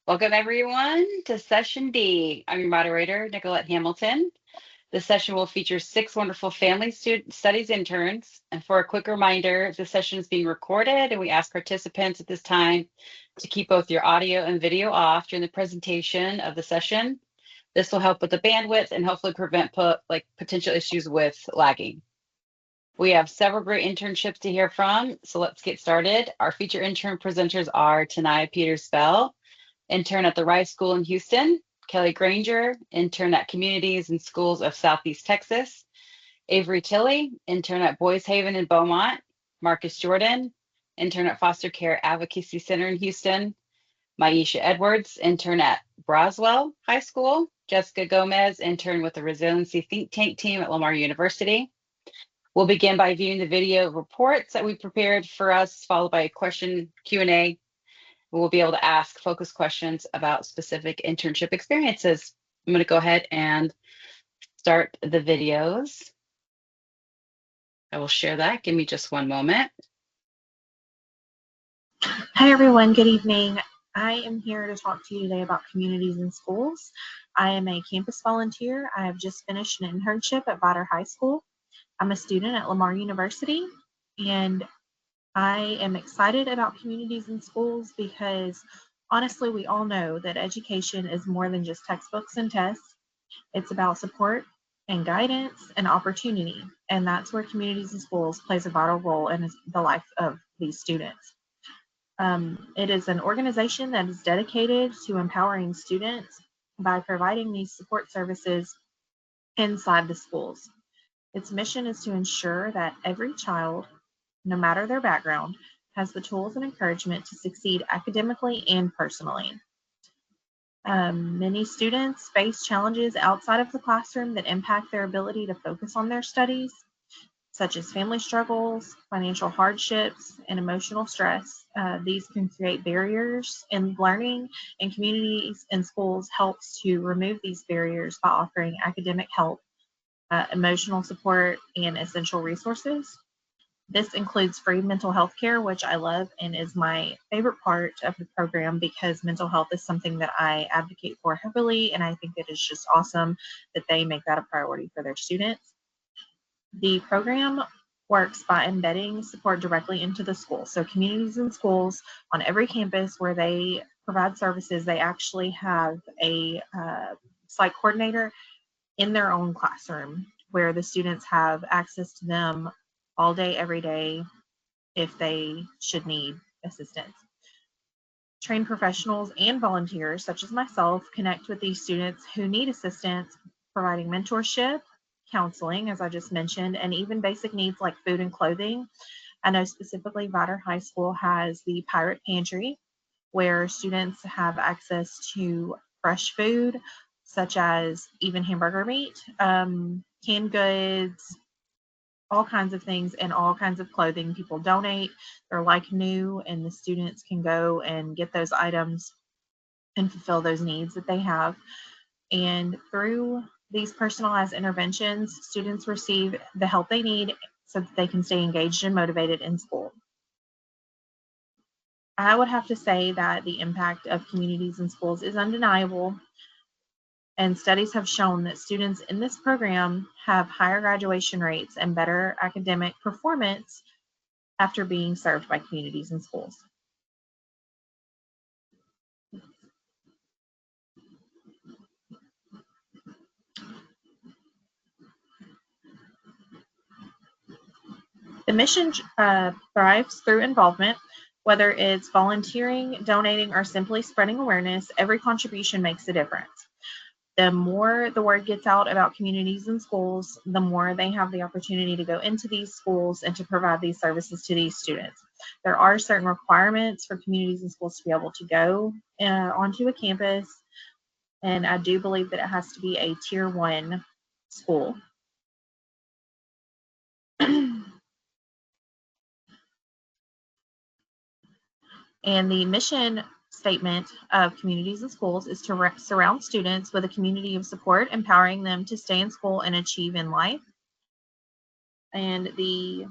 Welcome everyone to Session D. I'm your moderator, Nicolette Hamilton. This session will feature 6 wonderful Family Studies interns. And for a quick reminder, this session is being recorded and we ask participants at this time to keep both your audio and video off during the presentation of the session. This will help with the bandwidth and hopefully prevent potential issues with lagging. We have several great internships to hear from, so let's get started. Our feature intern presenters are Tanaya Peters-Bell, intern at the Rice School in Houston; Kelly Granger, intern at Communities and Schools of Southeast Texas; Avery Tilley, intern at Boys Haven in Beaumont; Marcus Jordan, intern at Foster Care Advocacy Center in Houston; Maisha Edwards, intern at Braswell High School; Jessica Gomez, intern with the Resiliency Think Tank team at Lamar University. We'll begin by viewing the video reports that we prepared for us, followed by a question Q&A. We'll be able to ask focus questions about specific internship experiences. I'm going to go ahead and start the videos. I will share that. Give me just one moment. Hi everyone, good evening. I am here to talk to you today about communities and schools. I am a campus volunteer. I have just finished an internship at Vidor High School. I'm a student at Lamar University, and I am excited about communities and schools because honestly, we all know that education is more than just textbooks and tests. It's about support and guidance and opportunity, and that's where communities and schools plays a vital role in the life of these students. It is an organization that is dedicated to empowering students by providing these support services inside the schools. Its mission is to ensure that every child, no matter their background, has the tools and encouragement to succeed academically and personally. Many students face challenges outside of the classroom that impact their ability to focus on their studies, such as family struggles, financial hardships, and emotional stress. These can create barriers in learning, and communities and schools helps to remove these barriers by offering academic help, emotional support, and essential resources. This includes free mental health care, which I love and is my favorite part of the program because mental health is something that I advocate for heavily, and I think it is just awesome that they make that a priority for their students. The program works by embedding support directly into the school. So communities and schools on every campus where they provide services, they actually have a psych coordinator in their own classroom where the students have access to them all day, every day, if they should need assistance. Trained professionals and volunteers, such as myself, connect with these students who need assistance, providing mentorship, counseling, as I just mentioned, and even basic needs like food and clothing. I know specifically Vidor High School has the Pirate Pantry, where students have access to fresh food, such as even hamburger meat, canned goods, all kinds of things, and all kinds of clothing. People donate. They're like new, and the students can go and get those items and fulfill those needs that they have. And through these personalized interventions, students receive the help they need so that they can stay engaged and motivated in school. I would have to say that the impact of communities and schools is undeniable, and studies have shown that students in this program have higher graduation rates and better academic performance after being served by communities and schools. The mission thrives through involvement, whether it's volunteering, donating, or simply spreading awareness. Every contribution makes a difference. The more the word gets out about communities and schools, the more they have the opportunity to go into these schools and to provide these services to these students. There are certain requirements for communities and schools to be able to go onto a campus, and I do believe that it has to be a Tier 1 school. And the mission statement of communities and schools is to surround students with a community of support, empowering them to stay in school and achieve in life. And the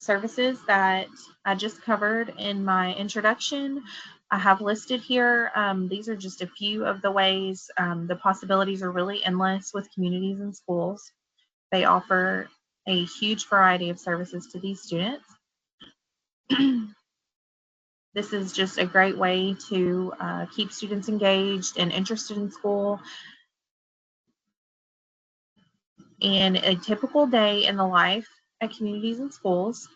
services that I just covered in my introduction I have listed here, these are just a few of the ways. The possibilities are really endless with communities and schools. They offer a huge variety of services to these students. This is just a great way to keep students engaged and interested in school. And a typical day in the life at communities and schools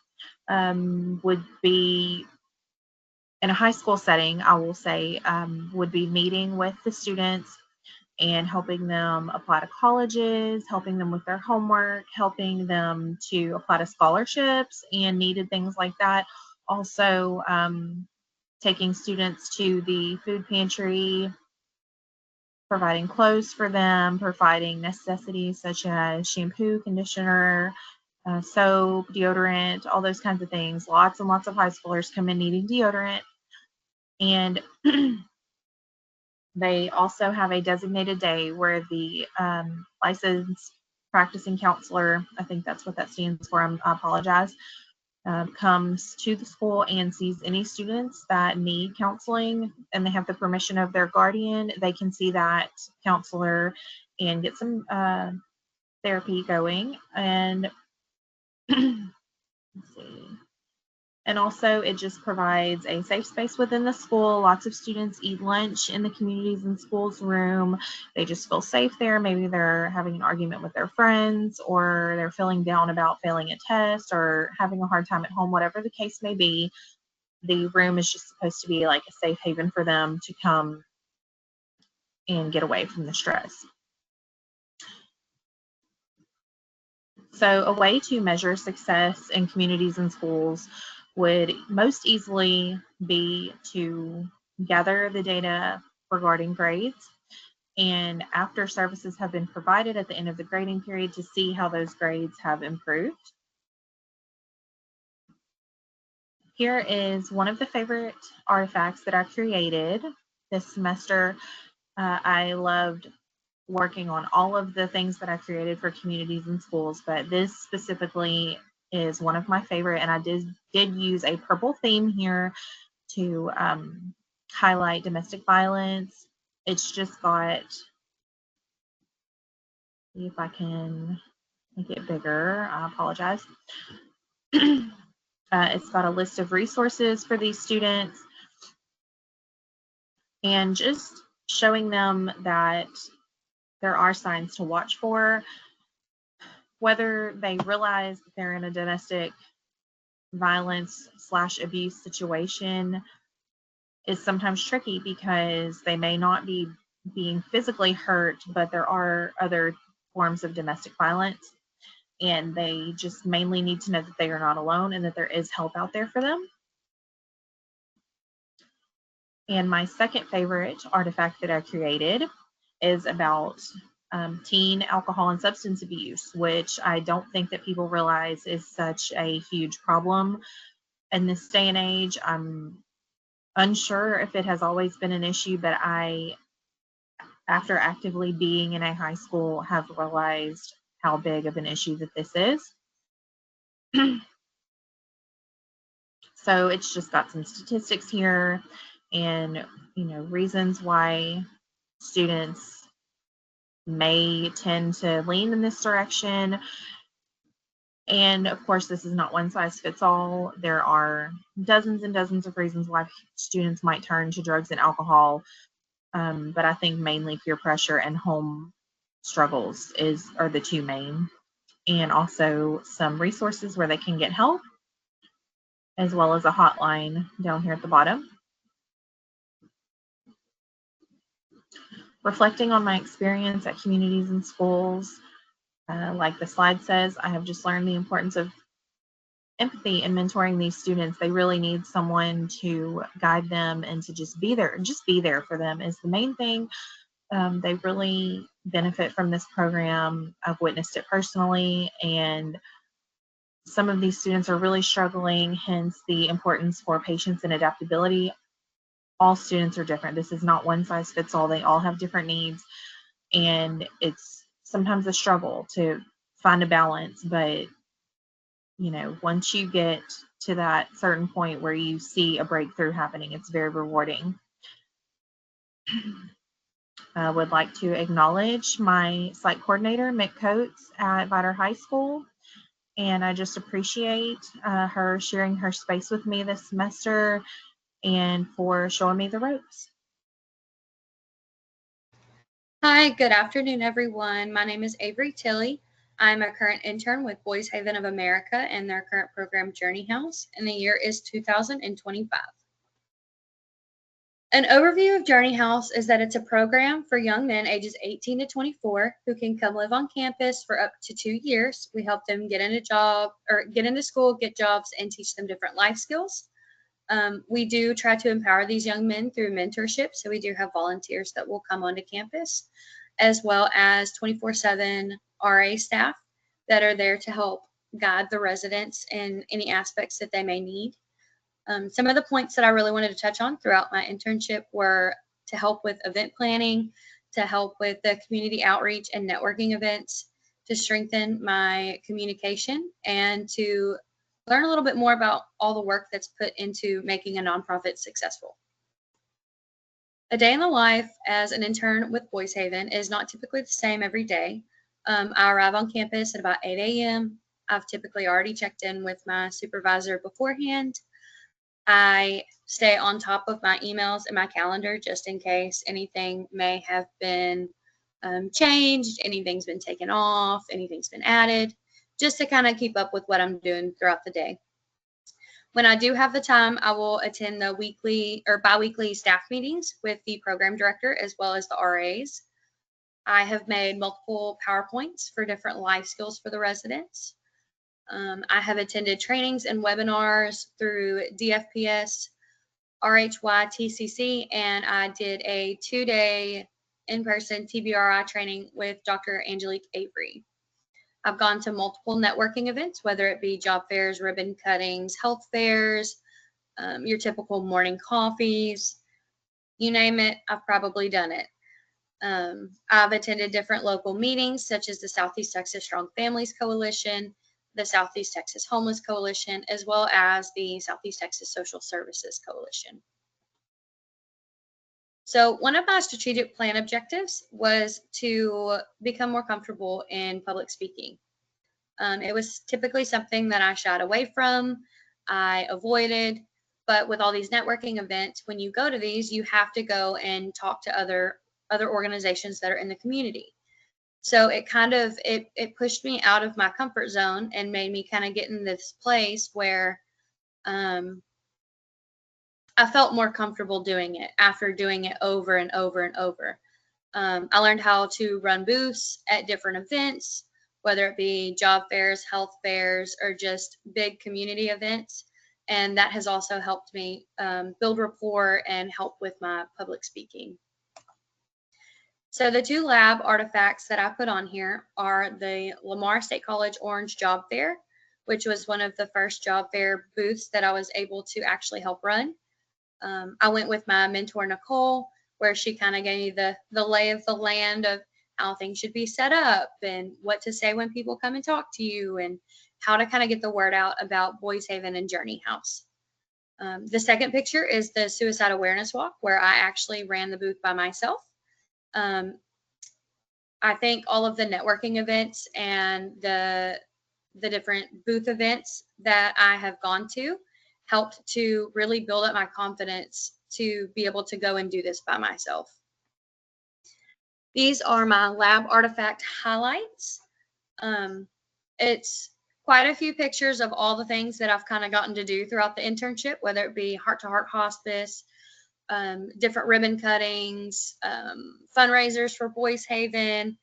would be, in a high school setting, I will say, would be meeting with the students and helping them apply to colleges, helping them with their homework, helping them to apply to scholarships and needed things like that. Also, taking students to the food pantry, providing clothes for them, providing necessities such as shampoo, conditioner, soap, deodorant, all those kinds of things. Lots and lots of high schoolers come in needing deodorant. And they also have a designated day where the licensed practicing counselor, I think that's what that stands for, I apologize, comes to the school and sees any students that need counseling and they have the permission of their guardian. They can see that counselor and get some therapy going. And let's see. And also, it just provides a safe space within the school. Lots of students eat lunch in the communities and schools room. They just feel safe there. Maybe they're having an argument with their friends, or they're feeling down about failing a test, or having a hard time at home, whatever the case may be. The room is just supposed to be like a safe haven for them to come and get away from the stress. So a way to measure success in communities and schools would most easily be to gather the data regarding grades, and after services have been provided at the end of the grading period, to see how those grades have improved. Here is one of the favorite artifacts that I created this semester. I loved working on all of the things that I created for communities and schools, but this specifically is one of my favorite, and I did use a purple theme here to highlight domestic violence. It's just got, see if I can make it bigger, I apologize. It's got a list of resources for these students and just showing them that there are signs to watch for, whether they realize that they're in a domestic violence / abuse situation is sometimes tricky because they may not be being physically hurt, but there are other forms of domestic violence, and they just mainly need to know that they are not alone and that there is help out there for them. And my second favorite artifact that I created is about teen alcohol and substance abuse, which I don't think that people realize is such a huge problem in this day and age. I'm unsure if it has always been an issue, but I, after actively being in a high school, have realized how big of an issue that this is. So it's just got some statistics here and, reasons why students may tend to lean in this direction. And of course, this is not one size fits all. There are dozens and dozens of reasons why students might turn to drugs and alcohol. But I think mainly peer pressure and home struggles are the two main, and also some resources where they can get help, as well as a hotline down here at the bottom. Reflecting on my experience at communities and schools, like the slide says, I have just learned the importance of empathy in mentoring these students. They really need someone to guide them and to just be there. Just be there for them is the main thing. They really benefit from this program. I've witnessed it personally, and some of these students are really struggling, hence the importance for patience and adaptability. All students are different. This is not one size fits all. They all have different needs, and it's sometimes a struggle to find a balance. But, once you get to that certain point where you see a breakthrough happening. It's very rewarding. I would like to acknowledge my site coordinator, Mick Coates at Vider High School. And I just appreciate her sharing her space with me this semester and for showing me the ropes. Hi, good afternoon, everyone. My name is Avery Tilley. I'm a current intern with Boys Haven of America and their current program Journey House, and the year is 2025. An overview of Journey House is that it's a program for young men ages 18 to 24 who can come live on campus for up to 2 years. We help them get into school, get jobs, and teach them different life skills. We do try to empower these young men through mentorship, so we do have volunteers that will come onto campus, as well as 24/7 RA staff that are there to help guide the residents in any aspects that they may need. Some of the points that I really wanted to touch on throughout my internship were to help with event planning, to help with the community outreach and networking events, to strengthen my communication, and to learn a little bit more about all the work that's put into making a nonprofit successful. A day in the life as an intern with Boys Haven is not typically the same every day. I arrive on campus at about 8 a.m. I've typically already checked in with my supervisor beforehand. I stay on top of my emails and my calendar just in case anything may have been changed, anything's been taken off, anything's been added, just to kind of keep up with what I'm doing throughout the day. When I do have the time, I will attend the weekly or bi-weekly staff meetings with the program director as well as the RAs. I have made multiple PowerPoints for different life skills for the residents. I have attended trainings and webinars through DFPS, RHY, TCC, and I did a 2-day in-person TBRI training with Dr. Angelique Avery. I've gone to multiple networking events, whether it be job fairs, ribbon cuttings, health fairs, your typical morning coffees, you name it, I've probably done it. I've attended different local meetings such as the Southeast Texas Strong Families Coalition, the Southeast Texas Homeless Coalition, as well as the Southeast Texas Social Services Coalition. So one of my strategic plan objectives was to become more comfortable in public speaking. It was typically something that I shied away from, I avoided, but with all these networking events, when you go to these, you have to go and talk to other organizations that are in the community. So it kind of, it pushed me out of my comfort zone and made me kind of get in this place where I felt more comfortable doing it after doing it over and over and over. I learned how to run booths at different events, whether it be job fairs, health fairs, or just big community events. And that has also helped me build rapport and help with my public speaking. So the 2 lab artifacts that I put on here are the Lamar State College Orange Job Fair, which was one of the first job fair booths that I was able to actually help run. I went with my mentor, Nicole, where she kind of gave me the lay of the land of how things should be set up and what to say when people come and talk to you and how to kind of get the word out about Boys Haven and Journey House. The second picture is the Suicide Awareness Walk, where I actually ran the booth by myself. I think all of the networking events and the different booth events that I have gone to helped to really build up my confidence to be able to go and do this by myself. These are my lab artifact highlights. It's quite a few pictures of all the things that I've kind of gotten to do throughout the internship, whether it be heart-to-heart hospice, different ribbon cuttings, fundraisers for Boys Haven,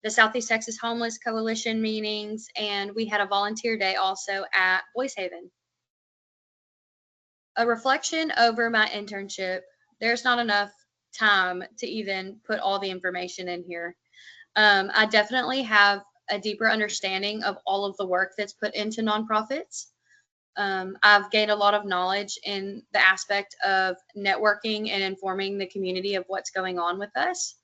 the Southeast Texas Homeless Coalition meetings, and we had a volunteer day also at Boys Haven. A reflection over my internship, there's not enough time to even put all the information in here. I definitely have a deeper understanding of all of the work that's put into nonprofits. I've gained a lot of knowledge in the aspect of networking and informing the community of what's going on with us.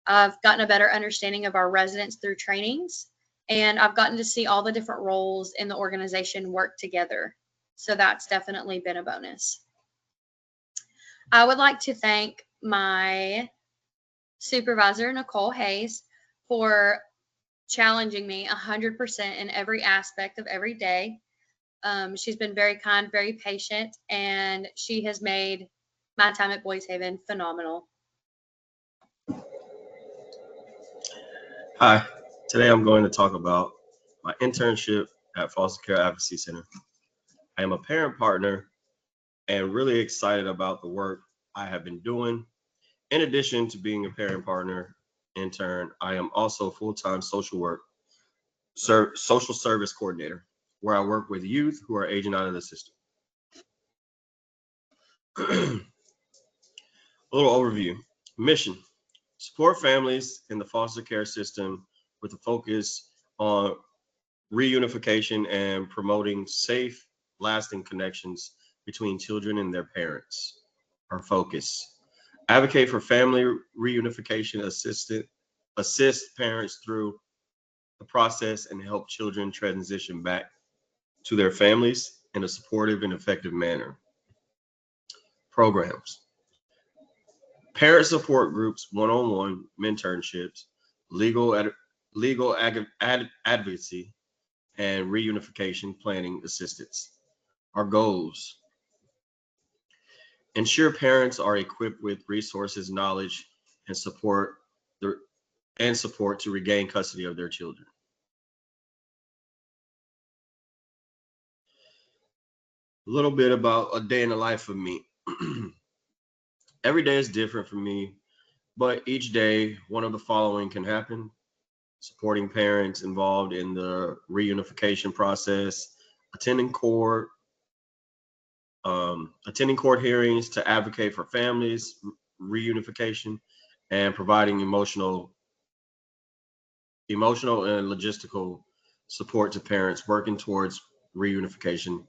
I've gotten a better understanding of our residents through trainings And I've gotten to see all the different roles in the organization work together. So that's definitely been a bonus. I would like to thank my supervisor, Nicole Hayes, for challenging me 100% in every aspect of every day. She's been very kind, very patient, and she has made my time at Boys Haven phenomenal. Hi, today I'm going to talk about my internship at Foster Care Advocacy Center. I am a parent partner and really excited about the work I have been doing. In addition to being a parent partner intern, I am also a full-time social service coordinator, where I work with youth who are aging out of the system. A little overview. Mission: support families in the foster care system with a focus on reunification and promoting safe, lasting connections between children and their parents. Our focus: advocate for family reunification, assist parents through the process, and help children transition back to their families in a supportive and effective manner. Programs: parent support groups, one-on-one mentorships, legal advocacy, and reunification planning assistance. Our goals: ensure parents are equipped with resources, knowledge, and support to regain custody of their children. A little bit about a day in the life of me. Every day is different for me, but each day one of the following can happen: supporting parents involved in the reunification process, attending court, attending court hearings to advocate for families reunification, and providing emotional and logistical support to parents working towards reunification.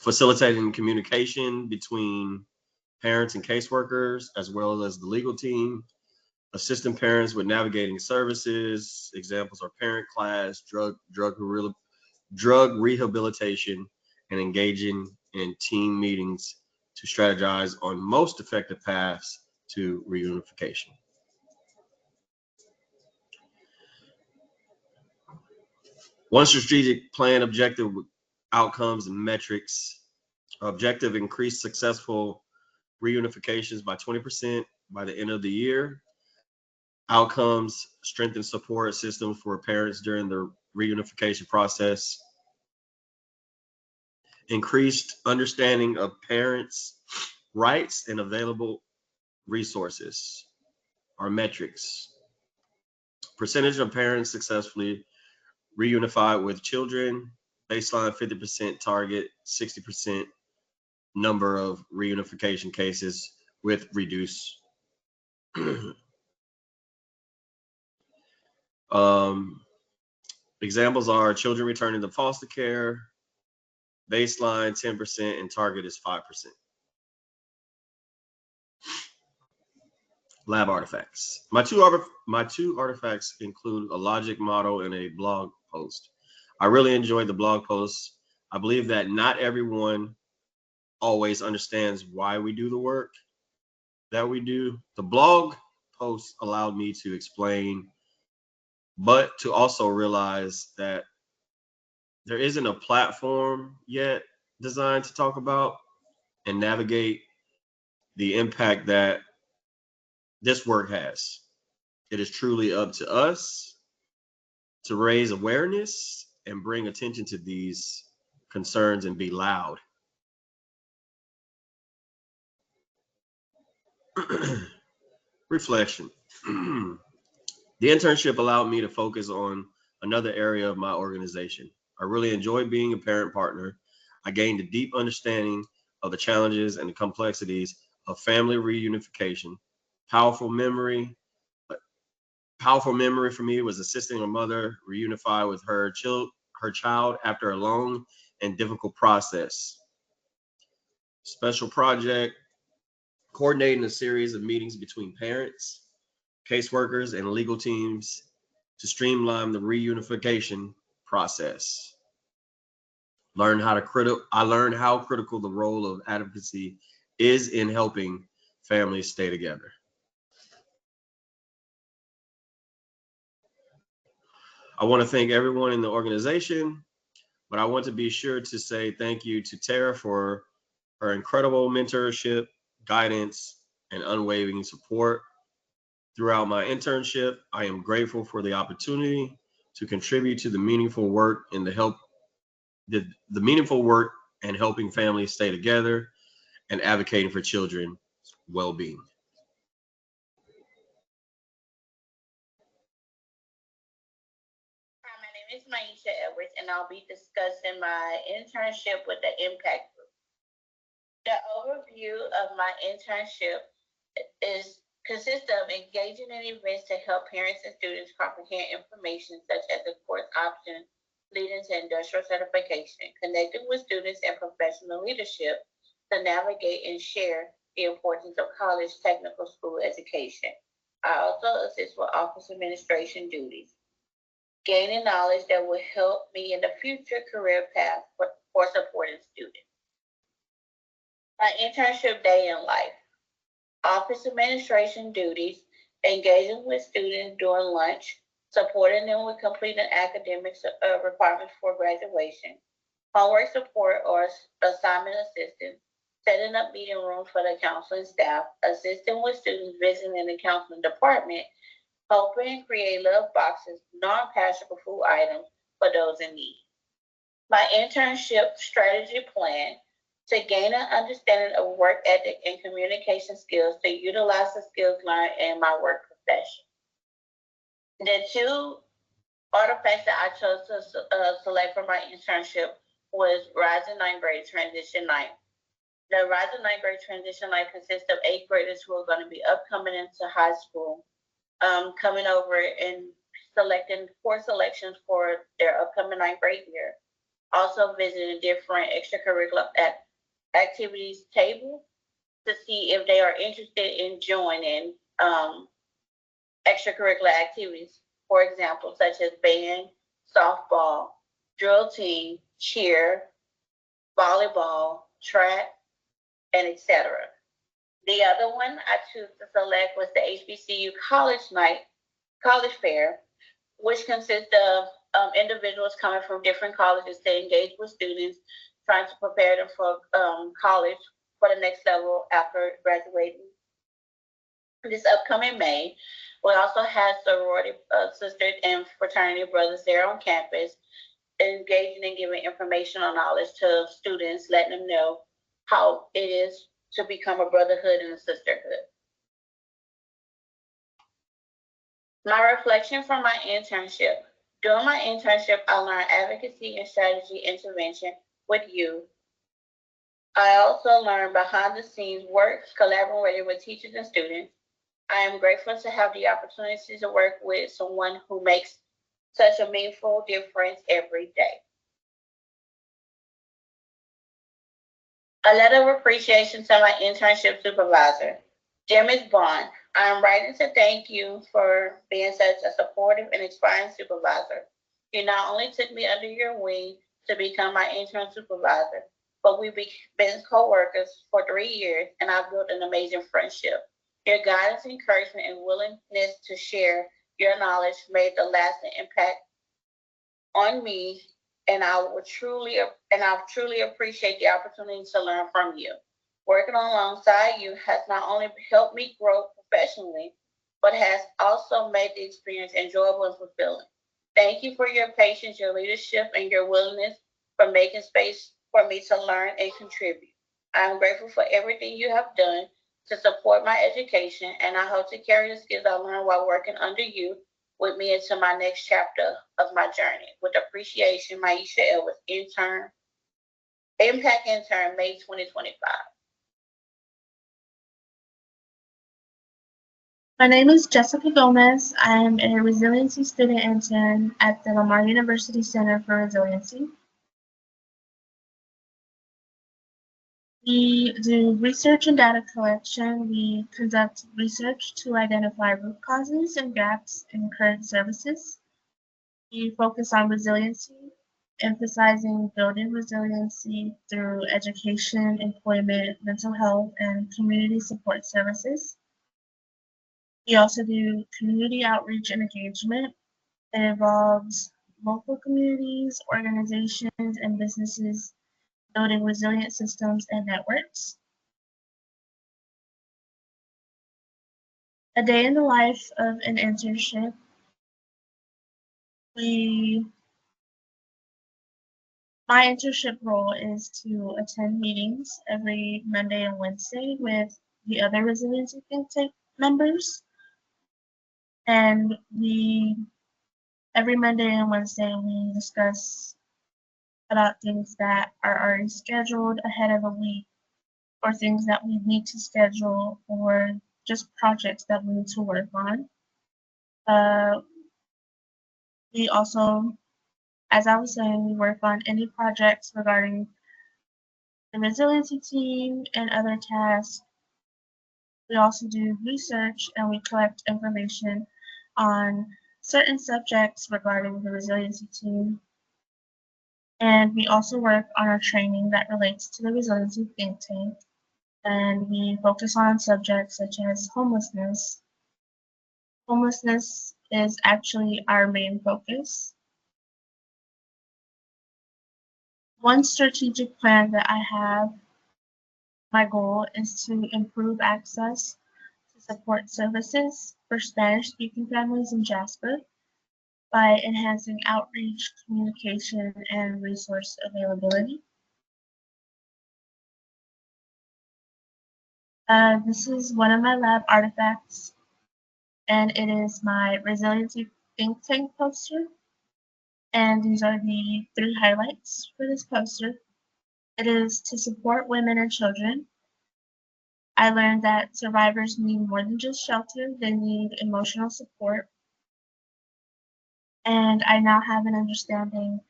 Facilitating communication between parents and caseworkers, as well as the legal team. Assisting parents with navigating services. Examples are parent class, drug rehabilitation, and engaging in team meetings to strategize on most effective paths to reunification. One strategic plan objective with outcomes and metrics. Objective: increase successful reunifications by 20% by the end of the year. Outcomes: strengthen support systems for parents during the reunification process. Increased understanding of parents' rights and available resources. Our metrics: percentage of parents successfully reunified with children, baseline 50% target, 60% number of reunification cases with reduced. Examples are children returning to foster care, baseline 10% and target is 5%. Lab artifacts. My two artifacts include a logic model and a blog post. I really enjoyed the blog post. I believe that not everyone always understands why we do the work that we do. The blog post allowed me to explain, but to also realize that there isn't a platform yet designed to talk about and navigate the impact that this work has. It is truly up to us to raise awareness and bring attention to these concerns and be loud. Reflection. The internship allowed me to focus on another area of my organization. I really enjoyed being a parent partner. I gained a deep understanding of the challenges and the complexities of family reunification. Powerful memory for me was assisting a mother reunify with her child after a long and difficult process. Special project: coordinating a series of meetings between parents, caseworkers, and legal teams to streamline the reunification process. I learned how critical the role of advocacy is in helping families stay together. I want to thank everyone in the organization, but I want to be sure to say thank you to Tara for her incredible mentorship, guidance, and unwavering support throughout my internship. I am grateful for the opportunity to contribute to the meaningful work and the meaningful work and helping families stay together and advocating for children's well-being. Hi, my name is Maisha Edwards, and I'll be discussing my internship with the Impact Group. The overview of my internship consists of engaging in events to help parents and students comprehend information such as the course options leading to industrial certification, connecting with students and professional leadership to navigate and share the importance of college technical school education. I also assist with office administration duties, gaining knowledge that will help me in the future career path for supporting students. My internship day in life, office administration duties, engaging with students during lunch, supporting them with completing academic requirements for graduation, homework support or assignment assistance, setting up meeting rooms for the counseling staff, assisting with students visiting the counseling department, helping create love boxes, non-perishable food items for those in need. My internship strategy plan to gain an understanding of work ethic and communication skills to utilize the skills learned in my work profession. The two artifacts that I chose to select for my internship was Rising Ninth Grade Transition Night. The Rising Ninth Grade Transition Night consists of 8th graders who are going to be upcoming into high school, coming over and selecting 4 selections for their upcoming 9th grade year. Also visiting different extracurricular activities table to see if they are interested in joining extracurricular activities, for example, such as band, softball, drill team, cheer, volleyball, track, and etc. The other one I chose to select was the HBCU college fair, which consists of individuals coming from different colleges to engage with students, trying to prepare them for college for the next level after graduating. This upcoming May, we also have sorority sisters and fraternity brothers there on campus, engaging and giving informational knowledge to students, letting them know how it is to become a brotherhood and a sisterhood. My reflection from my internship. During my internship, I learned advocacy and strategy intervention with youth. I also learned behind the scenes work collaborating with teachers and students. I am grateful to have the opportunity to work with someone who makes such a meaningful difference every day. A letter of appreciation to my internship supervisor, Ms. Bond. I am writing to thank you for being such a supportive and inspiring supervisor. You not only took me under your wing to become my interim supervisor, but we've been co-workers for 3 years and I've built an amazing friendship. Your guidance, encouragement, and willingness to share your knowledge made the lasting impact on me, and I truly appreciate the opportunity to learn from you. Working alongside you has not only helped me grow professionally, but has also made the experience enjoyable and fulfilling. Thank you for your patience, your leadership, and your willingness for making space for me to learn and contribute. I am grateful for everything you have done to support my education, and I hope to carry the skills I learned while working under you with me into my next chapter of my journey. With appreciation, Maisha Edwards, Impact Intern, May 2025. My name is Jessica Gomez. I am a resiliency student intern at the Lamar University Center for Resiliency. We do research and data collection. We conduct research to identify root causes and gaps in current services. We focus on resiliency, emphasizing building resiliency through education, employment, mental health, and community support services. We also do community outreach and engagement. It involves local communities, organizations, and businesses building resilient systems and networks. A day in the life of an internship. We My internship role is to attend meetings every Monday and Wednesday with the other resiliency think tank members. And every Monday and Wednesday, we discuss about things that are already scheduled ahead of a week, or things that we need to schedule, or just projects that we need to work on. Uh, we also, as I was saying, we work on any projects regarding the resiliency team and other tasks. We also do research and we collect information on certain subjects regarding the resiliency team. And we also work on our training that relates to the resiliency think tank. And we focus on subjects such as homelessness. Homelessness is actually our main focus. One strategic plan that I have, my goal is to improve access to support services for Spanish-speaking families in Jasper by enhancing outreach, communication, and resource availability. This is one of my lab artifacts, and it is my resiliency think tank poster. And these are the 3 highlights for this poster. It is to support women and children. I learned that survivors need more than just shelter, they need emotional support. And I now have an understanding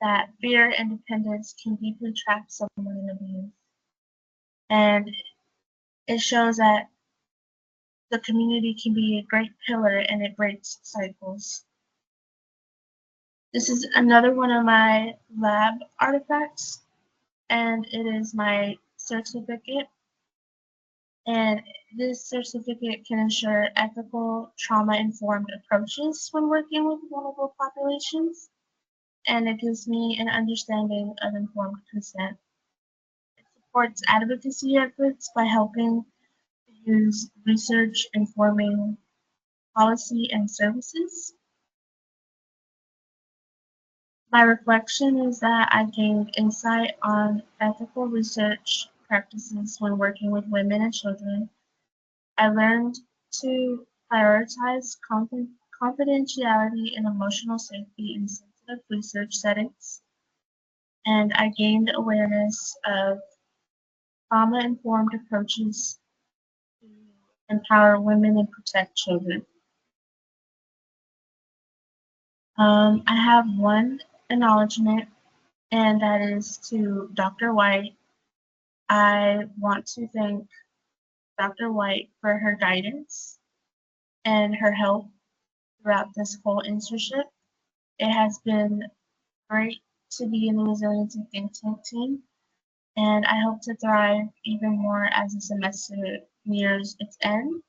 that fear and dependence can deeply trap someone in abuse. And it shows that the community can be a great pillar and it breaks cycles. This is another one of my lab artifacts, and it is my certificate. And this certificate can ensure ethical, trauma-informed approaches when working with vulnerable populations, and it gives me an understanding of informed consent. It supports advocacy efforts by helping to use research informing policy and services. My reflection is that I gained insight on ethical research practices when working with women and children. I learned to prioritize confidentiality and emotional safety in sensitive research settings, and I gained awareness of trauma-informed approaches to empower women and protect children. I have one acknowledgement, and that is to Dr. White. I want to thank Dr. White for her guidance and her help throughout this whole internship. It has been great to be in the Resiliency Think Tank team, and I hope to thrive even more as the semester nears its end.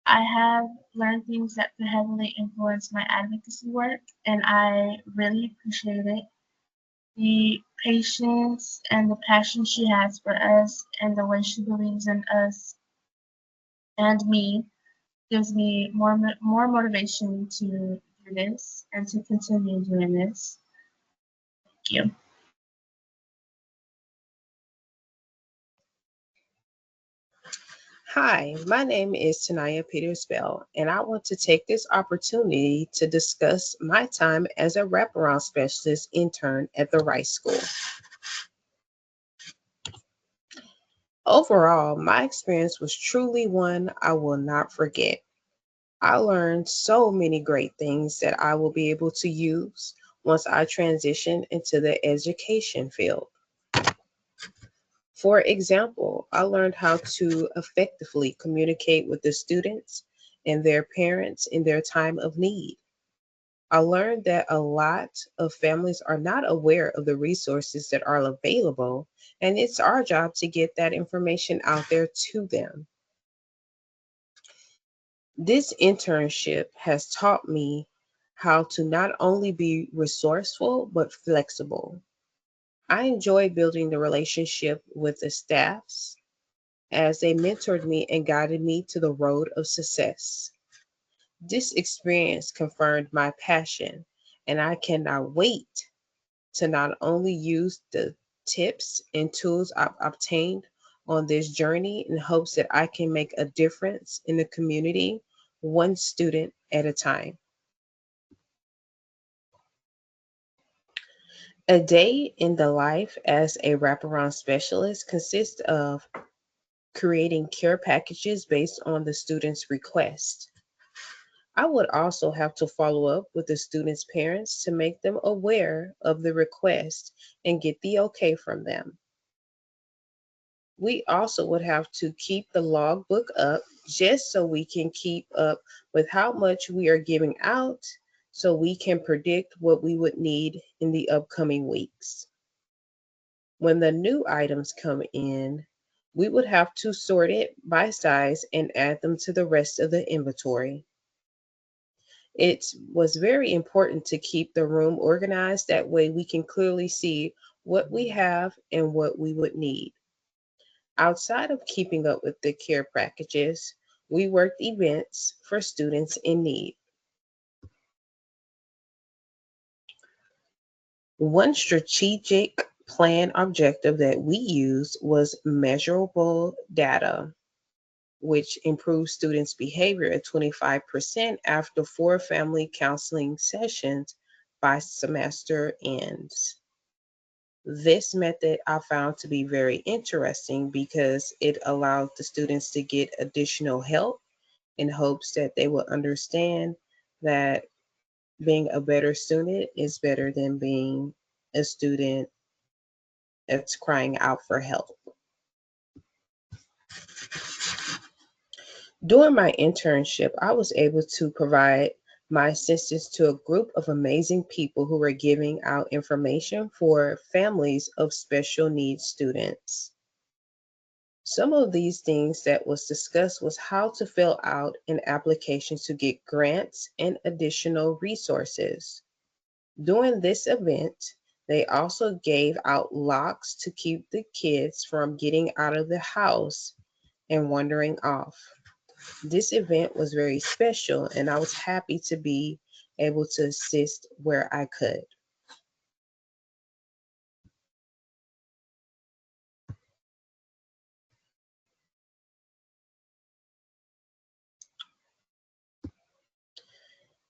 I have learned things that could heavily influence my advocacy work, and I really appreciate it. The patience and the passion she has for us and the way she believes in us and me gives me more motivation to do this and to continue doing this. Thank you. Hi, my name is Tanaya Peters-Bell, and I want to take this opportunity to discuss my time as a wraparound specialist intern at the Rice School. Overall, my experience was truly one I will not forget. I learned so many great things that I will be able to use once I transition into the education field. For example, I learned how to effectively communicate with the students and their parents in their time of need. I learned that a lot of families are not aware of the resources that are available, and it's our job to get that information out there to them. This internship has taught me how to not only be resourceful, but flexible. I enjoy building the relationship with the staffs as they mentored me and guided me to the road of success. This experience confirmed my passion, and I cannot wait to not only use the tips and tools I've obtained on this journey in hopes that I can make a difference in the community, one student at a time. A day in the life as a wraparound specialist consists of creating care packages based on the student's request. I would also have to follow up with the student's parents to make them aware of the request and get the okay from them. We also would have to keep the logbook up just so we can keep up with how much we are giving out so we can predict what we would need in the upcoming weeks. When the new items come in, we would have to sort it by size and add them to the rest of the inventory. It was very important to keep the room organized. That way we can clearly see what we have and what we would need. Outside of keeping up with the care packages, we worked events for students in need. One strategic plan objective that we used was measurable data, which improves students' behavior at 25% after 4 family counseling sessions by semester ends. This method I found to be very interesting because it allowed the students to get additional help in hopes that they will understand that being a better student is better than being a student that's crying out for help. During my internship, I was able to provide my assistance to a group of amazing people who were giving out information for families of special needs students. Some of these things that was discussed was how to fill out an application to get grants and additional resources. During this event, they also gave out locks to keep the kids from getting out of the house and wandering off. This event was very special, and I was happy to be able to assist where I could.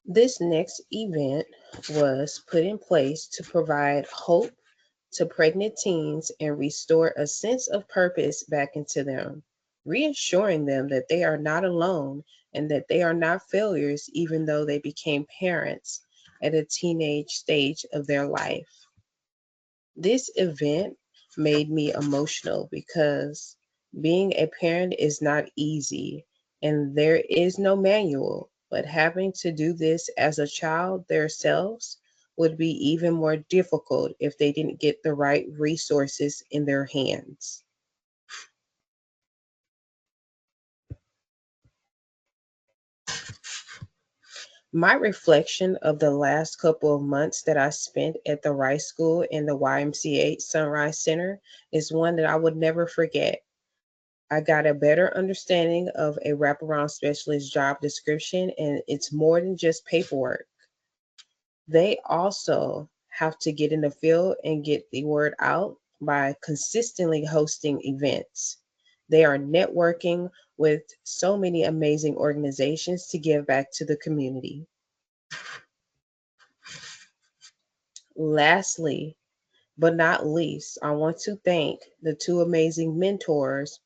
This next event was put in place to provide hope to pregnant teens and restore a sense of purpose back into them, reassuring them that they are not alone and that they are not failures, even though they became parents at a teenage stage of their life. This event made me emotional because being a parent is not easy and there is no manual, but having to do this as a child themselves would be even more difficult if they didn't get the right resources in their hands. My reflection of the last couple of months that I spent at the Rice School and the YMCA Sunrise Center is one that I would never forget. I got a better understanding of a wraparound specialist job description, and it's more than just paperwork. They also have to get in the field and get the word out by consistently hosting events. They are networking with so many amazing organizations to give back to the community. Lastly, but not least, I want to thank the 2 amazing mentors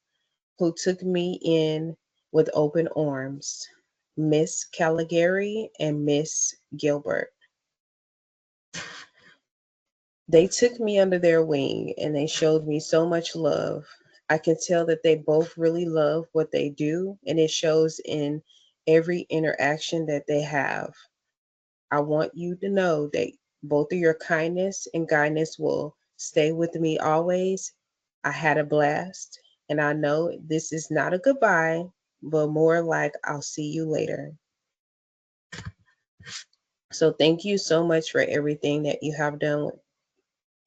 who took me in with open arms, Miss Caligari and Miss Gilbert. They took me under their wing and they showed me so much love. I can tell that they both really love what they do, and it shows in every interaction that they have. I want you to know that both of your kindness and guidance will stay with me always. I had a blast, and I know this is not a goodbye, but more like I'll see you later. So thank you so much for everything that you have done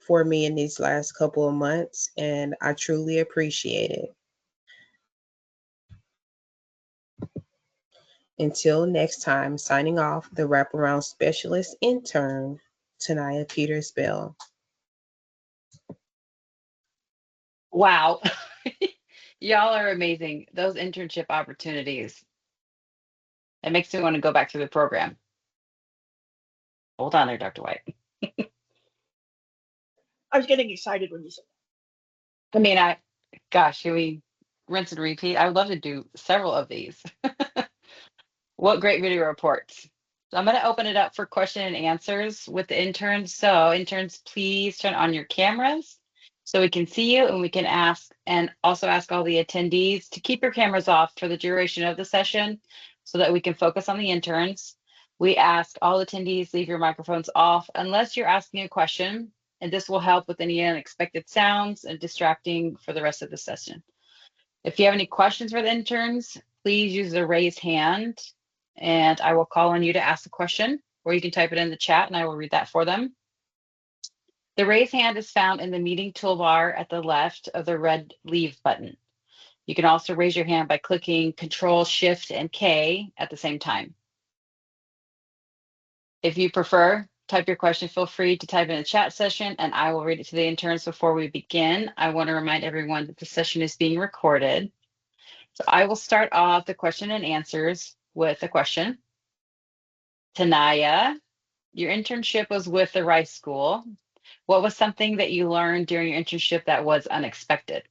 for me in these last couple of months, and I truly appreciate it. Until next time, signing off, the wraparound specialist intern, Tanaya Peters Bell. Wow. Y'all are amazing. Those internship opportunities. It makes me want to go back through the program. Hold on there, Dr. White. I was getting excited when you said I mean, gosh, can we rinse and repeat? I would love to do several of these. What great video reports. So I'm going to open it up for question and answers with the interns. So interns, please turn on your cameras so we can see you and we can ask and also ask all the attendees to keep your cameras off for the duration of the session so that we can focus on the interns. We ask all attendees leave your microphones off unless you're asking a question, and this will help with any unexpected sounds and distracting for the rest of the session. If you have any questions for the interns, please use the raise hand and I will call on you to ask a question, or you can type it in the chat and I will read that for them. The raise hand is found in the meeting toolbar at the left of the red leave button. You can also raise your hand by clicking Control, Shift, and K at the same time. If you prefer, type your question, feel free to type in the chat session and I will read it to the interns before we begin. I want to remind everyone that the session is being recorded. So I will start off the question and answers with a question. Tanaya, your internship was with the Rice School. What was something that you learned during your internship that was unexpected?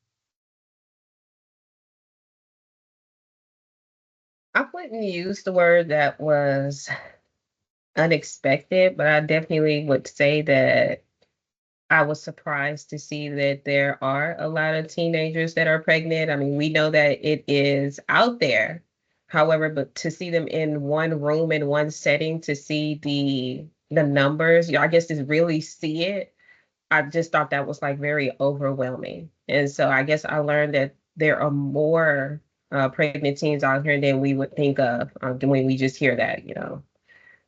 I wouldn't use the word that was unexpected, but I definitely would say that I was surprised to see that there are a lot of teenagers that are pregnant. I mean, we know that it is out there. However, but to see them in one room, in one setting, to see the numbers, I guess to really see it, I just thought that was like very overwhelming. And so I guess I learned that there are more pregnant teens out here than we would think of when we just hear that.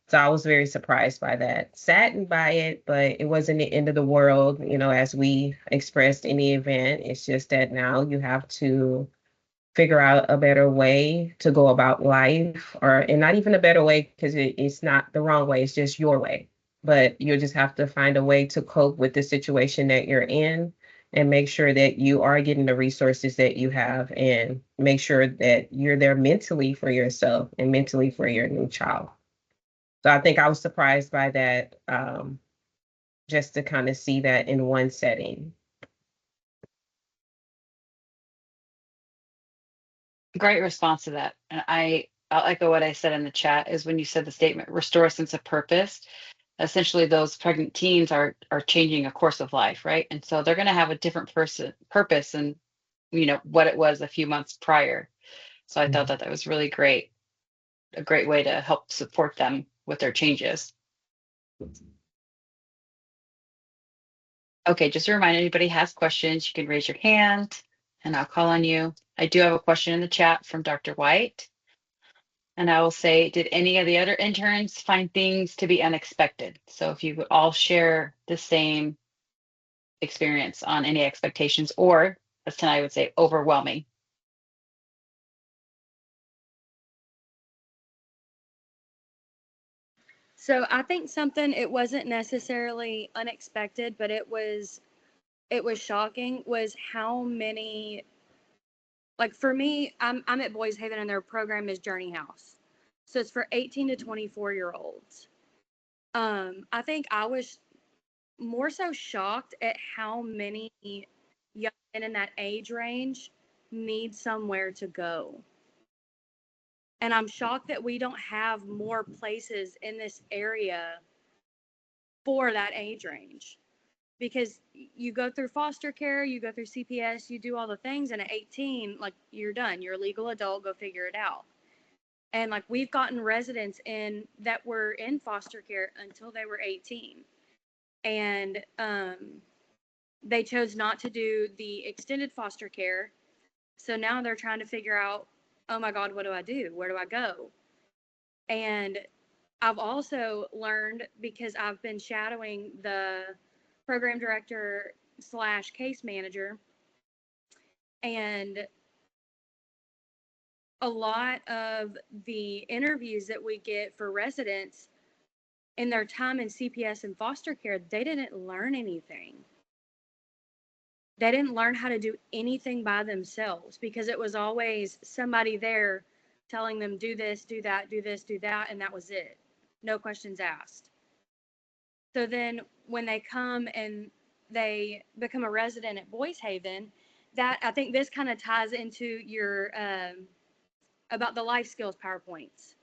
So I was very surprised by that, saddened by it, but it wasn't the end of the world, as we expressed in the event. It's just that now you have to figure out a better way to go about life, and not even a better way because it's not the wrong way, it's just your way. But you just have to find a way to cope with the situation that you're in and make sure that you are getting the resources that you have and make sure that you're there mentally for yourself and mentally for your new child. So I think I was surprised by that, just to kind of see that in one setting. Great response to that. And I'll echo what I said in the chat is when you said the statement, restore a sense of purpose. Essentially, those pregnant teens are changing a course of life, right? And so they're going to have a different purpose than what it was a few months prior. So I thought that was really great, a great way to help support them with their changes. Okay, just a reminder, anybody has questions, you can raise your hand and I'll call on you. I do have a question in the chat from Dr. White. And I will say, did any of the other interns find things to be unexpected? So if you would all share the same experience on any expectations, or as tonight I would say, overwhelming. So I think something, it wasn't necessarily unexpected, but it was shocking, was how many, like for me, I'm at Boys Haven and their program is Journey House. So it's for 18 to 24-year-olds. I think I was more so shocked at how many young men in that age range need somewhere to go. And I'm shocked that we don't have more places in this area for that age range. Because you go through foster care, you go through CPS, you do all the things, and at 18, like, you're done. You're a legal adult, go figure it out. And like we've gotten residents in that were in foster care until they were 18. And they chose not to do the extended foster care. So now they're trying to figure out, oh my God, what do I do? Where do I go? And I've also learned, because I've been shadowing the program director / case manager, and a lot of the interviews that we get for residents in their time in CPS and foster care, they didn't learn anything. They didn't learn how to do anything by themselves, because it was always somebody there telling them, do this, do that, do this, do that, and that was it. No questions asked. So then when they come and they become a resident at Boys Haven, that, I think this kind of ties into your about the life skills PowerPoints.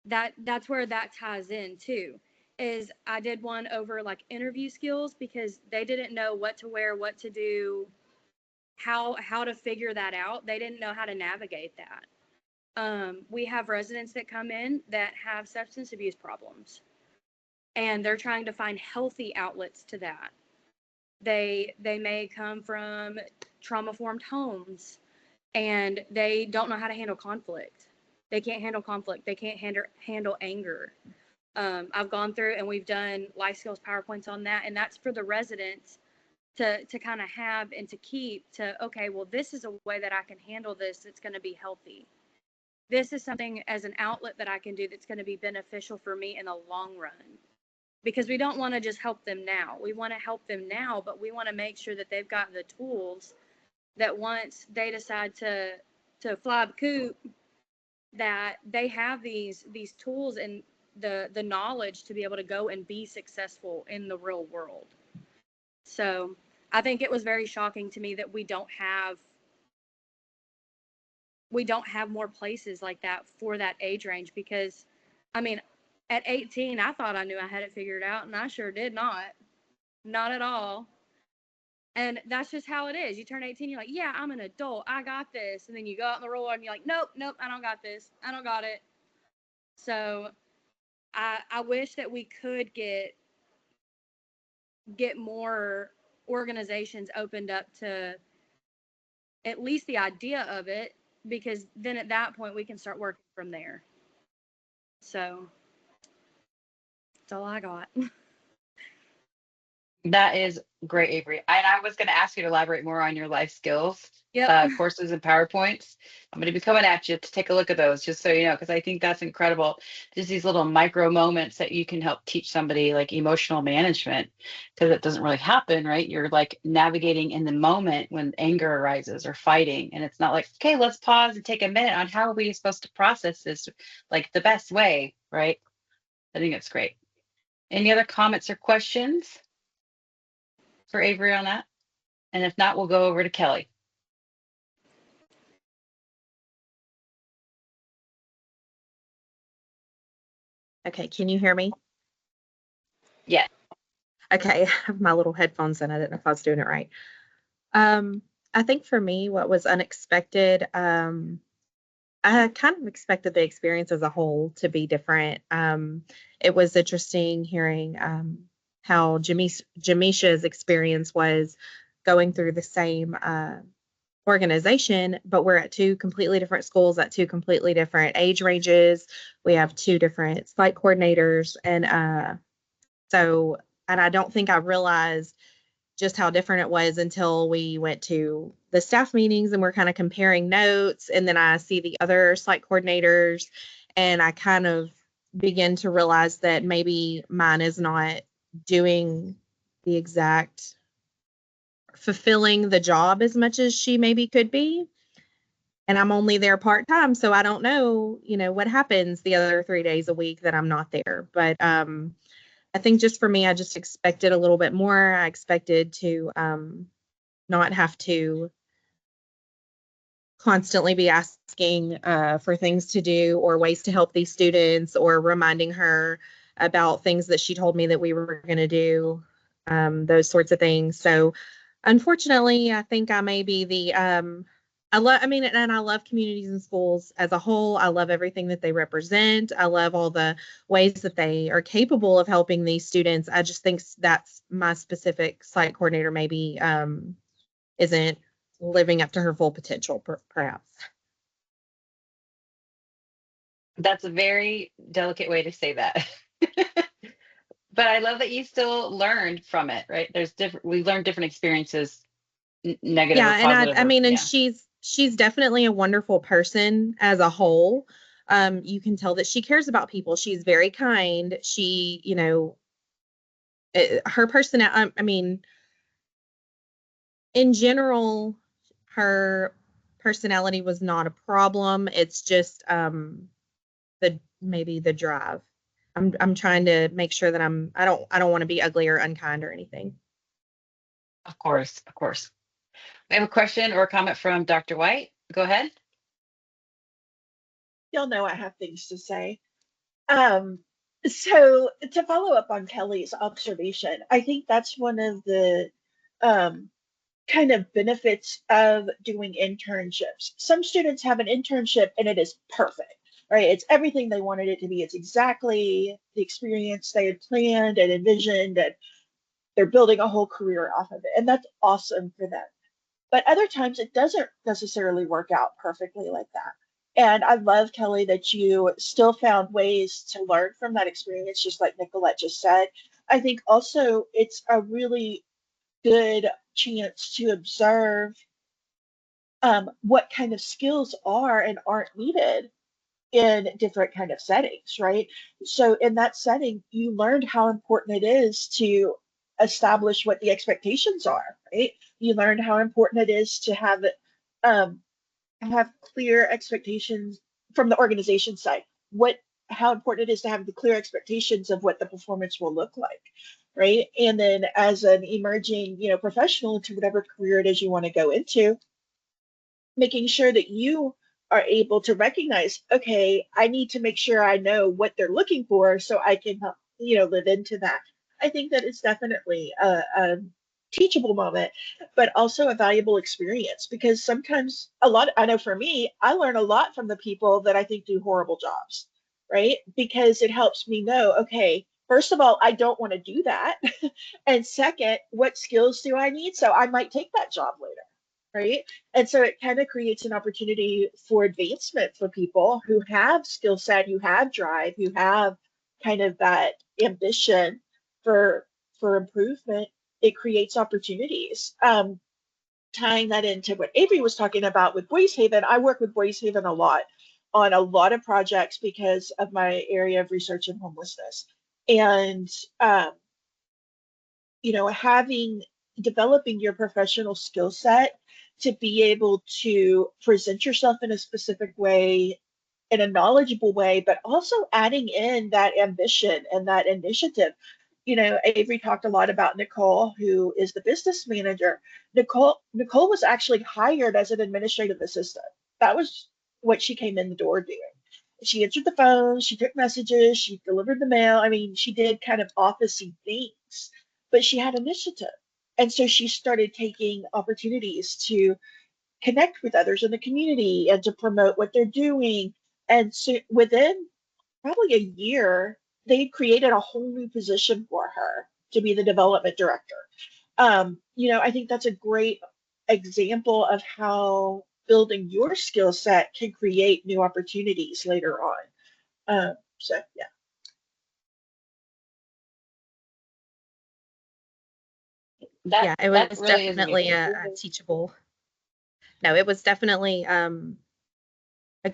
That's where that ties in too. Is I did one over like interview skills, because they didn't know what to wear, what to do, how to figure that out. They didn't know how to navigate that. We have residents that come in that have substance abuse problems, and they're trying to find healthy outlets to that. They may come from trauma-formed homes, and they don't know how to handle conflict. They can't handle conflict. They can't handle anger. I've gone through and we've done life skills PowerPoints on that, and that's for the residents to kind of have and to keep to, okay, well, this is a way that I can handle this that's going to be healthy. This is something as an outlet that I can do that's going to be beneficial for me in the long run. Because we don't want to just help them now. We want to help them now, but we want to make sure that they've got the tools that once they decide to fly the coop, that they have these tools and the knowledge to be able to go and be successful in the real world. So I think it was very shocking to me that we don't have more places like that for that age range, because I mean, at 18, I thought I knew I had it figured out, and I sure did not. Not at all. And that's just how it is. You turn 18, you're like, yeah, I'm an adult. I got this. And then you go out in the real world and you're like, nope, I don't got this. I don't got it. So I wish that we could get more organizations opened up to at least the idea of it, because then at that point we can start working from there. So that's all I got. That is great, Avery. And I was going to ask you to elaborate more on your life skills Yep. courses and PowerPoints. I'm going to be coming at you to take a look at those, just so you know, because I think that's incredible. Just these little micro moments that you can help teach somebody, like emotional management, because it doesn't really happen, right? You're like navigating in the moment when anger arises or fighting. And it's not like, okay, let's pause and take a minute on how are we supposed to process this, like the best way, right? I think it's great. Any other comments or questions for Avery on that? And if not, we'll go over to Kelly. Okay, can you hear me? Yeah. Okay, I have my little headphones in. I didn't know if I was doing it right. I think for me, what was unexpected, I kind of expected the experience as a whole to be different. It was interesting hearing how Jamisha's experience was going through the same organization, but we're at two completely different schools at two completely different age ranges. We have two different site coordinators, and I don't think I realized just how different it was until we went to the staff meetings and we're kind of comparing notes, and then I see the other site coordinators, and I kind of begin to realize that maybe mine is not doing the exact fulfilling the job as much as she maybe could be. And I'm only there part-time, so I don't know, what happens the other 3 days a week that I'm not there. But I think just for me, I just expected a little bit more. I expected to not have to constantly be asking for things to do or ways to help these students, or reminding her about things that she told me that we were going to do, those sorts of things. So unfortunately, I think I may be the I mean, and I love communities and schools as a whole. I love everything that they represent. I love all the ways that they are capable of helping these students. I just think that's my specific site coordinator maybe isn't living up to her full potential, perhaps. That's a very delicate way to say that. But I love that you still learned from it, right? We learn different experiences, negative or Yeah, and positive, I or mean, and yeah. she's definitely a wonderful person as a whole. You can tell that she cares about people. She's very kind. She, her personality, I mean, in general, her personality was not a problem. It's just maybe the drive. I'm trying to make sure that I don't want to be ugly or unkind or anything. Of course, of course. We have a question or a comment from Dr. White. Go ahead. Y'all know I have things to say. Um, so to follow up on Kelly's observation, I think that's one of the um, kind of benefits of doing internships. Some students have an internship and it is perfect, right? It's everything they wanted it to be. It's exactly the experience they had planned and envisioned, and they're building a whole career off of it. And that's awesome for them. But other times it doesn't necessarily work out perfectly like that. And I love, Kelly, that you still found ways to learn from that experience, just like Nicolette just said. I think also it's a really good chance to observe what kind of skills are and aren't needed in different kind of settings, right? So in that setting, you learned how important it is to establish what the expectations are, right? You learned how important it is to um, have clear expectations from the organization side. How important it is to have the clear expectations of what the performance will look like, right? And then as an emerging, professional into whatever career it is you want to go into, making sure that you are able to recognize, okay, I need to make sure I know what they're looking for so I can help, live into that. I think that it's definitely a teachable moment, but also a valuable experience, because sometimes I know for me, I learn a lot from the people that I think do horrible jobs, right? Because it helps me know, okay, first of all, I don't want to do that. And second, what skills do I need? So I might take that job later, right? And so it kind of creates an opportunity for advancement for people who have skill set, who have drive, who have kind of that ambition for improvement. It creates opportunities. Tying that into what Avery was talking about with Boys Haven, I work with Boys Haven a lot on a lot of projects because of my area of research in homelessness. And developing your professional skill set to be able to present yourself in a specific way, in a knowledgeable way, but also adding in that ambition and that initiative. Avery talked a lot about Nicole, who is the business manager. Nicole was actually hired as an administrative assistant. That was what she came in the door doing. She answered the phone, she took messages, she delivered the mail. I mean, she did kind of officey things, but she had initiative. And so she started taking opportunities to connect with others in the community and to promote what they're doing. And so within probably a year, they created a whole new position for her to be the development director. I think that's a great example of how building your skill set can create new opportunities later on. So yeah. Yeah, it That was really is definitely amazing. a teachable. No, it was definitely a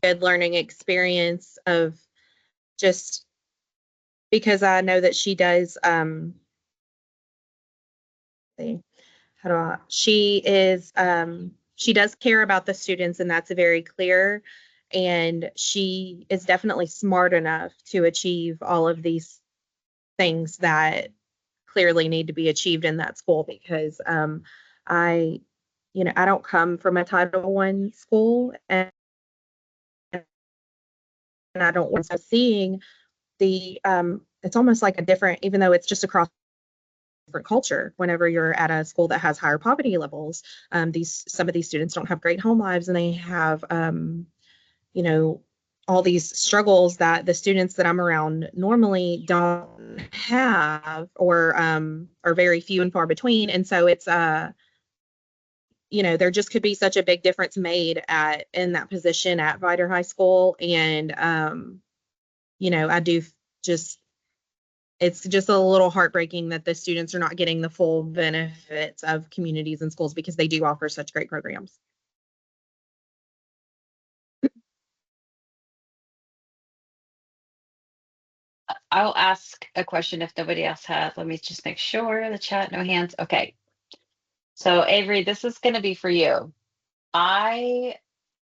good learning experience of just because I know that she does she does care about the students, and that's very clear, and she is definitely smart enough to achieve all of these things that clearly need to be achieved in that school, because I I don't come from a Title I school, and I don't want to seeing the it's almost like a different, even though it's just across different culture. Whenever you're at a school that has higher poverty levels, some of these students don't have great home lives, and they have, you know, all these struggles that the students that I'm around normally don't have, or are very few and far between. And so it's there just could be such a big difference made in that position at Vider High School. And I do just it's just a little heartbreaking that the students are not getting the full benefits of communities and schools, because they do offer such great programs. I'll ask a question if nobody else has. Let me just make sure the chat, no hands. Okay. So Avery, this is going to be for you. I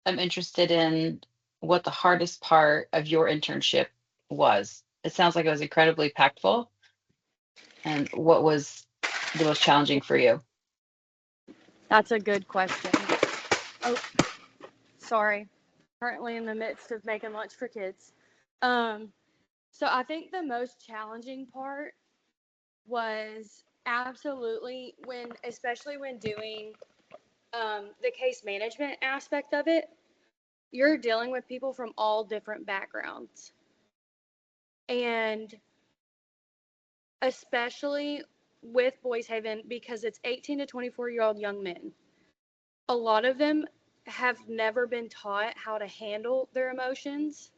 am interested in what the hardest part of your internship was. It sounds like it was incredibly impactful. And what was the most challenging for you? That's a good question. Oh, sorry. Currently in the midst of making lunch for kids. So I think the most challenging part was absolutely especially when doing the case management aspect of it. You're dealing with people from all different backgrounds. And especially with Boys Haven, because it's 18 to 24-year-old young men. A lot of them have never been taught how to handle their emotions.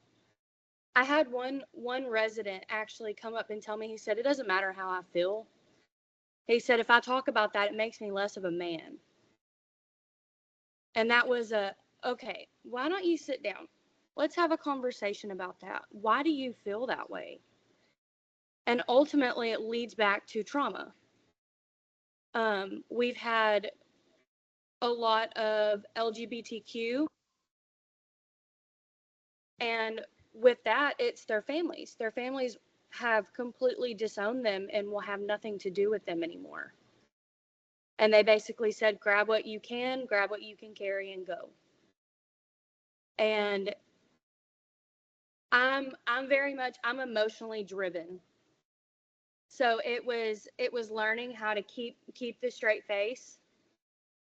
I had one resident actually come up and tell me, he said, it doesn't matter how I feel. He said, if I talk about that, it makes me less of a man. And that was okay, why don't you sit down? Let's have a conversation about that. Why do you feel that way? And ultimately, it leads back to trauma. We've had a lot of LGBTQ, and with that, it's their families. Their families have completely disowned them and will have nothing to do with them anymore. And they basically said, grab what you can carry, and go. And I'm emotionally driven. So it was learning how to keep the straight face.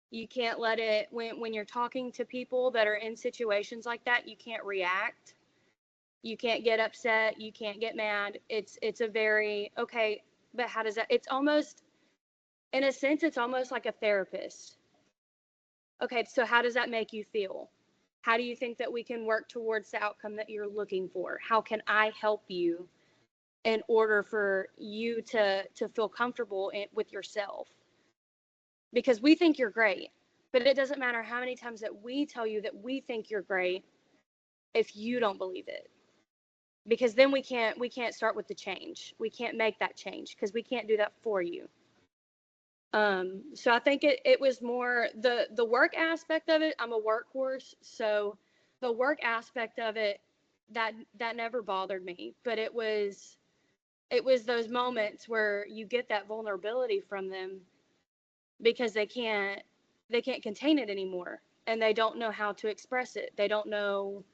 You can't let it, when you're talking to people that are in situations like that, you can't react. You can't get upset. You can't get mad. It's a very, okay, but how does that, it's almost, in a sense, it's almost like a therapist. Okay, so how does that make you feel? How do you think that we can work towards the outcome that you're looking for? How can I help you in order for you to feel comfortable with yourself? Because we think you're great, but it doesn't matter how many times that we tell you that we think you're great if you don't believe it. Because then we can't start with the change. We can't make that change because we can't do that for you. So I think it was more the work aspect of it. I'm a workhorse, so the work aspect of it, that never bothered me. But it was those moments where you get that vulnerability from them because they can't contain it anymore, and they don't know how to express it. They don't know.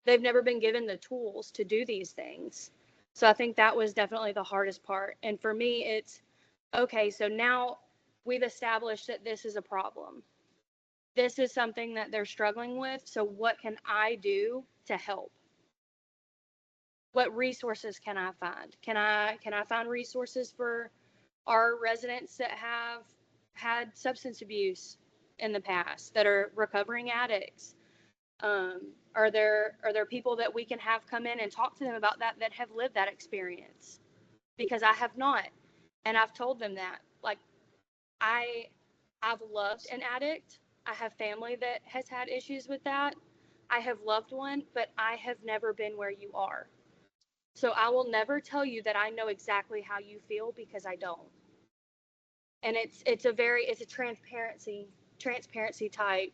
They've never been given the tools to do these things. So I think that was definitely the hardest part. And for me, it's okay, so now we've established that this is a problem. This is something that they're struggling with. So what can I do to help? What resources can I find? Can I find resources for our residents that have had substance abuse in the past, that are recovering addicts? Are there people that we can have come in and talk to them about that have lived that experience? Because I have not, and I've told them that, like, I've loved an addict. I have family that has had issues with that. I have loved one, but I have never been where you are. So I will never tell you that I know exactly how you feel, because I don't. And it's a transparency type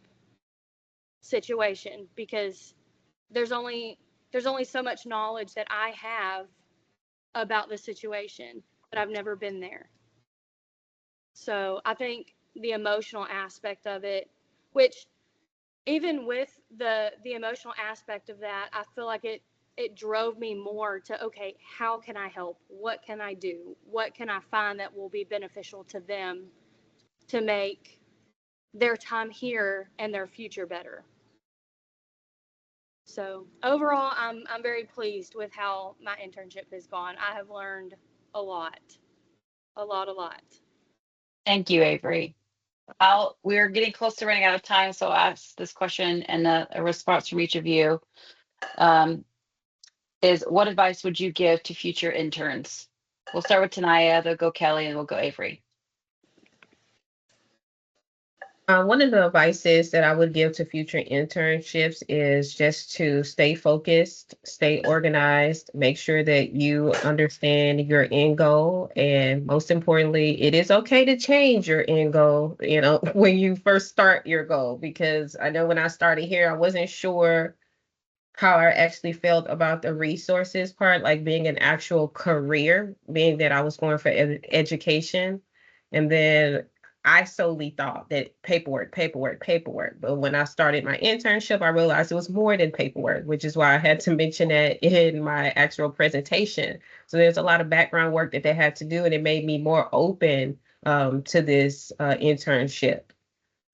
situation, because there's only so much knowledge that I have about the situation, but I've never been there. So I think the emotional aspect of it, which even with the emotional aspect of that, I feel like it drove me more to, okay, how can I help? What can I do? What can I find that will be beneficial to them to make their time here and their future better? So overall, I'm very pleased with how my internship has gone. I have learned a lot, a lot. Thank you, Avery. We're getting close to running out of time, so I'll ask this question and a response from each of you. Is what advice would you give to future interns? We'll start with Tanaya, then go Kelly, and we'll go Avery. One of the advices that I would give to future internships is just to stay focused, stay organized, make sure that you understand your end goal. And most importantly, it is okay to change your end goal, when you first start your goal, because I know when I started here, I wasn't sure how I actually felt about the resources part, like being an actual career, being that I was going for education. And then I solely thought that paperwork, paperwork, paperwork. But when I started my internship, I realized it was more than paperwork, which is why I had to mention that in my actual presentation. So there's a lot of background work that they had to do, and it made me more open to this internship.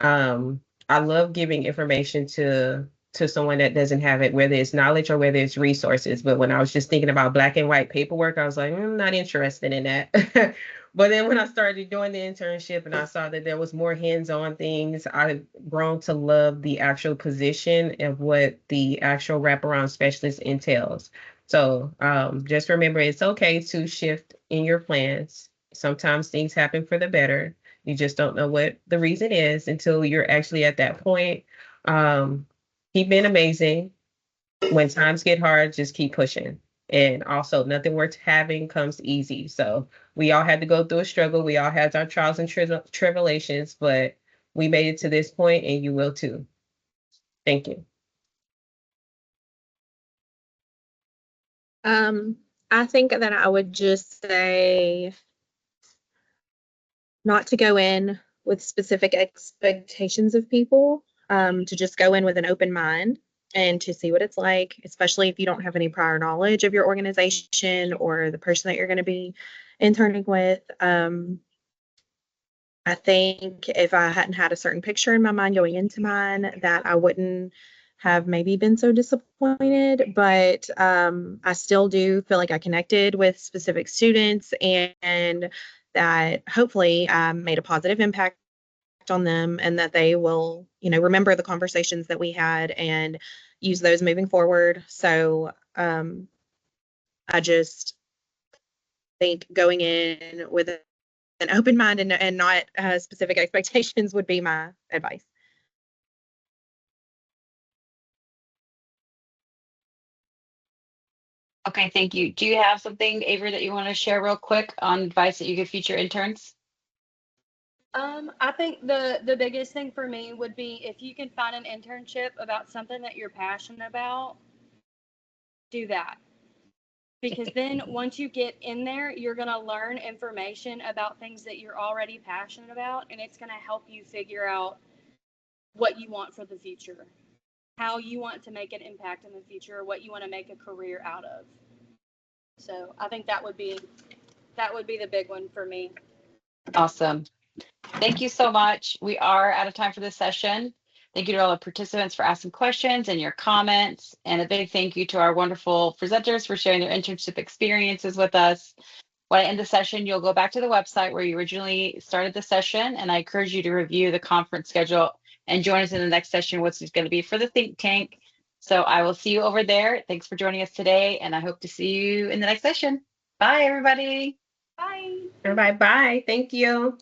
I love giving information to someone that doesn't have it, whether it's knowledge or whether it's resources. But when I was just thinking about black and white paperwork, I was like, I'm not interested in that. But then when I started doing the internship and I saw that there was more hands-on things, I've grown to love the actual position of what the actual wraparound specialist entails. So just remember, it's okay to shift in your plans. Sometimes things happen for the better. You just don't know what the reason is until you're actually at that point. Keep being amazing. When times get hard, just keep pushing. And also, nothing worth having comes easy. So we all had to go through a struggle. We all had our trials and tribulations, but we made it to this point, and you will too. Thank you. I think that I would just say not to go in with specific expectations of people, to just go in with an open mind and to see what it's like, especially if you don't have any prior knowledge of your organization or the person that you're going to be interning with. I think if I hadn't had a certain picture in my mind going into mine, that I wouldn't have maybe been so disappointed. But I still do feel like I connected with specific students, and that hopefully I made a positive impact on them, and that they will, remember the conversations that we had and use those moving forward. So I just think going in with an open mind and not specific expectations would be my advice. Okay, thank you. Do you have something, Avery, that you want to share real quick on advice that you give future interns? I think the biggest thing for me would be if you can find an internship about something that you're passionate about, do that. Because then once you get in there, you're going to learn information about things that you're already passionate about, and it's going to help you figure out what you want for the future, how you want to make an impact in the future, what you want to make a career out of. So I think that would be the big one for me. Awesome. Thank you so much. We are out of time for this session. Thank you to all the participants for asking questions and your comments. And a big thank you to our wonderful presenters for sharing their internship experiences with us. When I end the session, you'll go back to the website where you originally started the session, and I encourage you to review the conference schedule and join us in the next session, which is going to be for the think tank. So I will see you over there. Thanks for joining us today, and I hope to see you in the next session. Bye, everybody. Bye. Everybody, bye. Thank you.